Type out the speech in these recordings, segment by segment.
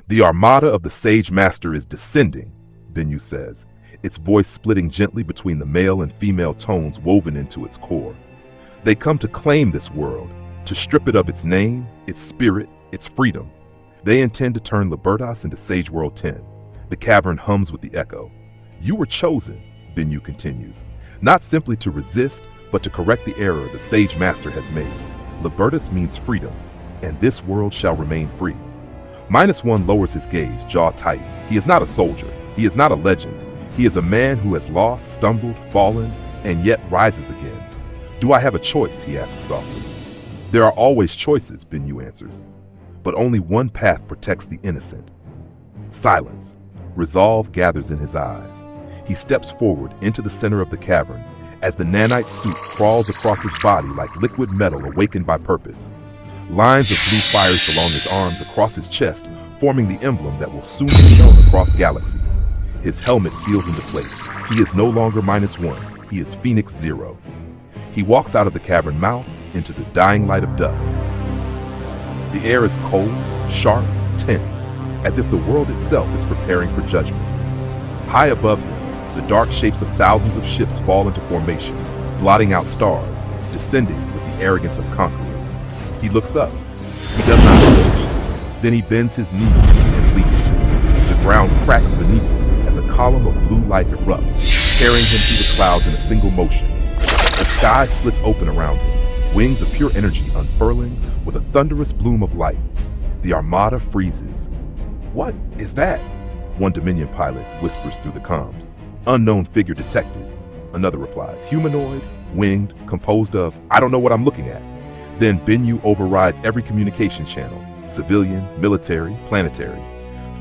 The Armada of the Sage Master is descending, Vinyu says, its voice splitting gently between the male and female tones woven into its core. They come to claim this world, to strip it of its name, its spirit, its freedom. They intend to turn Libertas into Sage World 10. The cavern hums with the echo. You were chosen, Vinyu continues, not simply to resist, but to correct the error the Sage Master has made. Libertas means freedom, and this world shall remain free. -1 lowers his gaze, jaw tight. He is not a soldier. He is not a legend. He is a man who has lost, stumbled, fallen, and yet rises again. Do I have a choice? He asks softly. There are always choices, Vinyu answers. But only one path protects the innocent. Silence. Resolve gathers in his eyes. He steps forward into the center of the cavern as the nanite suit crawls across his body like liquid metal awakened by purpose. Lines of blue fires along his arms across his chest, forming the emblem that will soon be known across galaxies. His helmet seals into place. He is no longer -1. He is Phoenix Zero. He walks out of the cavern mouth into the dying light of dusk. The air is cold, sharp, tense, as if the world itself is preparing for judgment. High above him, the dark shapes of thousands of ships fall into formation, blotting out stars, descending with the arrogance of conquerors. He looks up. He does not flinch. Then he bends his knees and leaps. The ground cracks beneath him as a column of blue light erupts, carrying him through the clouds in a single motion. The sky splits open around him, wings of pure energy unfurling with a thunderous bloom of light. The Armada freezes. What is that? One Dominion pilot whispers through the comms. Unknown figure detected. Another replies, humanoid, winged, composed of, I don't know what I'm looking at. Then Vinyu overrides every communication channel, civilian, military, planetary.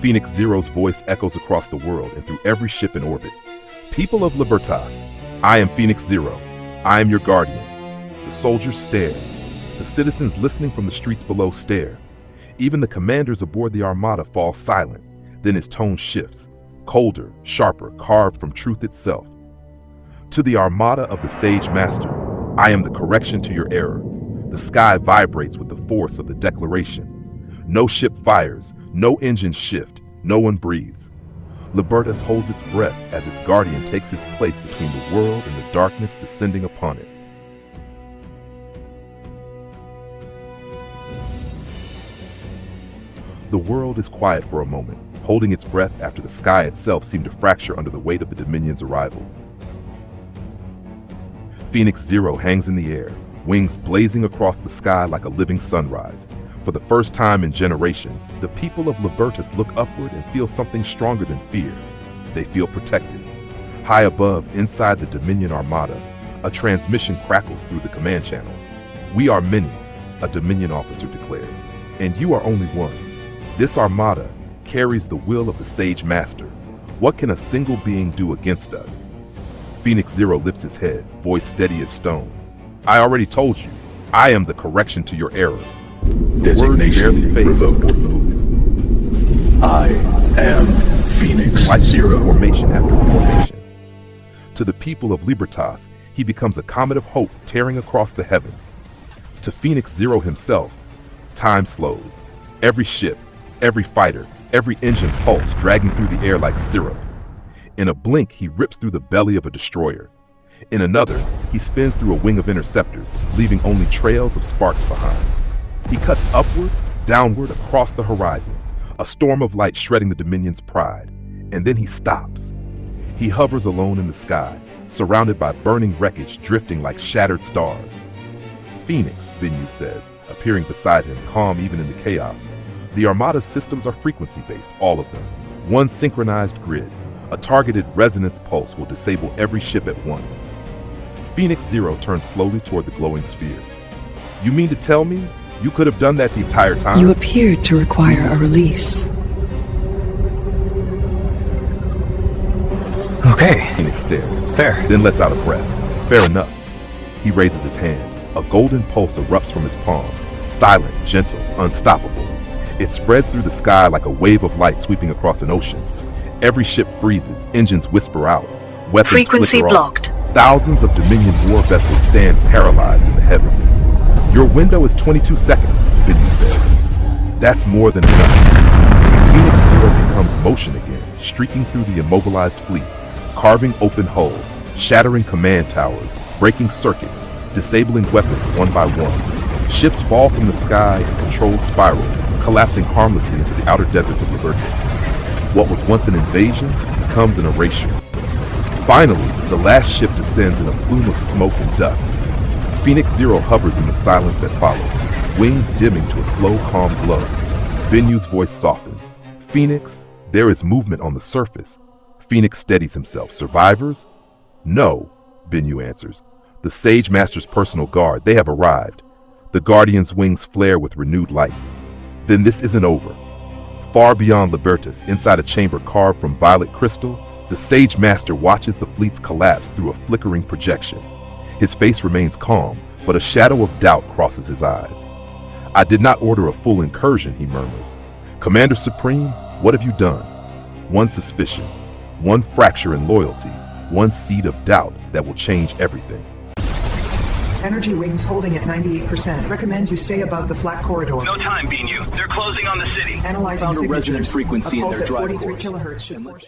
Phoenix Zero's voice echoes across the world and through every ship in orbit. People of Libertas, I am Phoenix Zero. I am your guardian. The soldiers stare. The citizens listening from the streets below stare. Even the commanders aboard the Armada fall silent. Then his tone shifts, colder, sharper, carved from truth itself. To the Armada of the Sage Master, I am the correction to your error. The sky vibrates with the force of the declaration. No ship fires, no engines shift, no one breathes. Libertas holds its breath as its guardian takes his place between the world and the darkness descending upon it. The world is quiet for a moment, holding its breath after the sky itself seemed to fracture under the weight of the Dominion's arrival. Phoenix Zero hangs in the air, wings blazing across the sky like a living sunrise. For the first time in generations, the people of Libertas look upward and feel something stronger than fear. They feel protected. High above, inside the Dominion Armada, a transmission crackles through the command channels. We are many, a Dominion officer declares, and you are only one. This Armada carries the will of the Sage Master. What can a single being do against us? Phoenix Zero lifts his head, voice steady as stone. I already told you, I am the correction to your error. Designation revoked. I am Phoenix Zero. Formation after formation. To the people of Libertas, he becomes a comet of hope tearing across the heavens. To Phoenix Zero himself, time slows. Every ship, every fighter, every engine pulse dragging through the air like syrup. In a blink, he rips through the belly of a destroyer. In another, he spins through a wing of interceptors, leaving only trails of sparks behind. He cuts upward, downward, across the horizon, a storm of light shredding the Dominion's pride. And then he stops. He hovers alone in the sky, surrounded by burning wreckage drifting like shattered stars. Phoenix, Vinyu says, appearing beside him, calm even in the chaos. The Armada's systems are frequency-based, all of them. One synchronized grid. A targeted resonance pulse will disable every ship at once. Phoenix Zero turns slowly toward the glowing sphere. You mean to tell me you could have done that the entire time? You appeared to require a release. Okay. Phoenix stares. Fair. Then lets out a breath. Fair enough. He raises his hand. A golden pulse erupts from his palm. Silent, gentle, unstoppable. It spreads through the sky like a wave of light sweeping across an ocean. Every ship freezes, engines whisper out, weapons Frequency flicker blocked. off. Thousands of Dominion war vessels stand paralyzed in the heavens. Your window is 22 seconds, Vinyu says. That's more than enough. Phoenix motion again, streaking through the immobilized fleet, carving open hulls, shattering command towers, breaking circuits, disabling weapons one by one. Ships fall from the sky in controlled spirals, collapsing harmlessly into the outer deserts of Libertas. What was once an invasion becomes an erasure. Finally, the last ship descends in a plume of smoke and dust. Phoenix Zero hovers in the silence that follows, wings dimming to a slow, calm glow. Vinyu's voice softens. Phoenix, there is movement on the surface. Phoenix steadies himself. Survivors? No, Vinyu answers. The Sage Master's personal guard, they have arrived. The Guardian's wings flare with renewed light. Then this isn't over. Far beyond Libertas, inside a chamber carved from violet crystal, the Sage Master watches the fleets collapse through a flickering projection. His face remains calm, but a shadow of doubt crosses his eyes. I did not order a full incursion, he murmurs. Commander Supreme, what have you done? One suspicion, one fracture in loyalty, one seed of doubt that will change everything. Energy wings holding at 98%. Recommend you stay above the flat corridor. No time, Vinyu. They're closing on the city. Analyzing Found a signatures. resonant frequency A in pulse their at drive 43 cores. kilohertz should force...